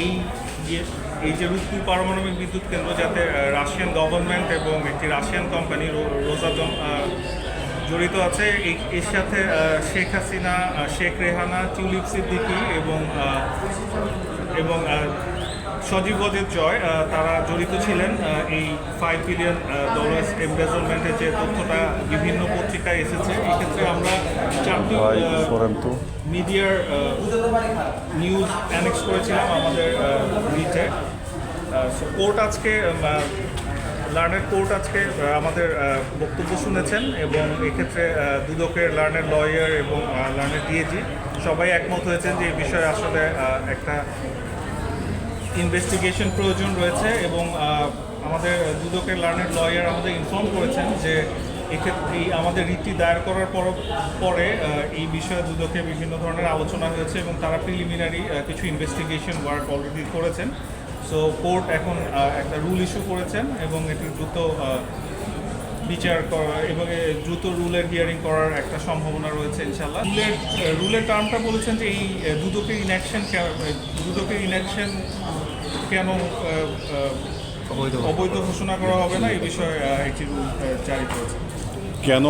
এই এই যে রূপপুর পারমাণবিক বিদ্যুৎ কেন্দ্র যাতে রাশিয়ান গভর্নমেন্ট এবং একটি রাশিয়ান কোম্পানি রোজাতম জড়িত আছে, এর সাথে শেখ হাসিনা, শেখ রেহানা, টিউলিপ সিদ্দিকী এবং সজীব ওয়াজেদ জয় তারা জড়িত ছিলেন। এই $5 বিলিয়ন এমবেজলমেন্টের যে তথ্যটা বিভিন্ন পত্রিকায় এসেছে, এক্ষেত্রে আমরা চারটি মিডিয়ার নিউজ অ্যানেক্স করেছিলাম আমাদের রিটে। কোর্ট আজকে লার্নার কোর্ট আজকে আমাদের বক্তব্য শুনেছেন এবং এক্ষেত্রে দুদকের লার্নার লয়ার এবং লার্নার ডিএজি সবাই একমত হয়েছেন যে এই বিষয়ে আসলে একটা ইনভেস্টিগেশন প্রয়োজন রয়েছে এবং আমাদের দুদকের লার্নার লয়ার আমাদের ইনফর্ম করেছেন যে এক্ষেত্রে আমাদের রিটটি দায়ের করার পরে এই বিষয়ে দুদকে বিভিন্ন ধরনের আলোচনা হয়েছে এবং তারা প্রিলিমিনারি কিছু ইনভেস্টিগেশন ওয়ার্ক অলরেডি করেছেন। সো কোর্ট এখন একটা রুল ইস্যু করেছেন এবং এটি দ্রুত বিচার করা এবং দ্রুত রুলের হিয়ারিং করার একটা সম্ভাবনা রয়েছে ইনশাল্লাহ। রুলের টার্মটা বলেছেন যে এই দুদকের ইনঅ্যাকশন কেন অবৈধ ঘোষণা করা হবে না, এই বিষয়ে একটি রুল জারি করেছে। কেন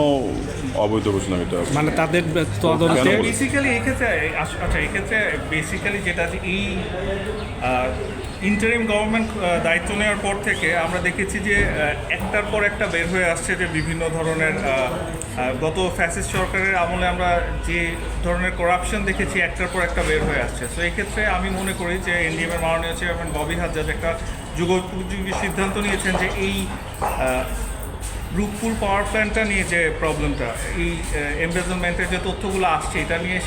অবৈধ ঘোষণা এটা মানে তাদের তদন্তে বেসিক্যালি এক্ষেত্রে এক্ষেত্রে বেসিক্যালি যেটা যে এই ইন্টারিম গভর্নমেন্ট দায়িত্ব নেওয়ার পর থেকে আমরা দেখেছি যে একটার পর একটা বের হয়ে আসছে যে বিভিন্ন ধরনের গত ফ্যাসিস্ট সরকারের আমলে আমরা যে ধরনের করাপশন দেখেছি একটার পর একটা বের হয়ে আসছে। সো এক্ষেত্রে আমি মনে করি যে এনডিএমের মাননীয় চেয়ারম্যান ববি হাজ্জাজ একটা যুগোপযোগী সিদ্ধান্ত নিয়েছেন যে এই রূপপুর পাওয়ার প্ল্যান্টটা নিয়ে যে প্রবলেমটা, এই এমবেজলমেন্টের যে তথ্যগুলো আসছে এটা নিয়ে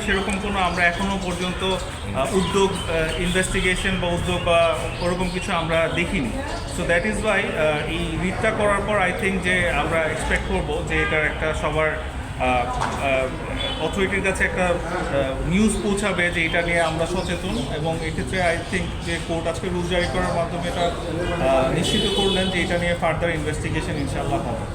সেরকম কোনো আমরা এখনও পর্যন্ত উদ্যোগ ইনভেস্টিগেশন বা উদ্যোগ বা ওরকম কিছু আমরা দেখিনি। সো দ্যাট ইজ ওয়াই এই রিটটা করার পর আই থিঙ্ক যে আমরা এক্সপেক্ট করবো যে এটার একটা সবার অথরিটির কাছে একটা নিউজ পৌঁছাবে যে এটা নিয়ে আমরা সচেতন এবং এক্ষেত্রে আই থিঙ্ক যে কোর্ট আজকে রুল জারি করার মাধ্যমে এটা নিশ্চিত করলেন যে এটা নিয়ে ফার্দার ইনভেস্টিগেশন ইনশাআল্লাহ হবে।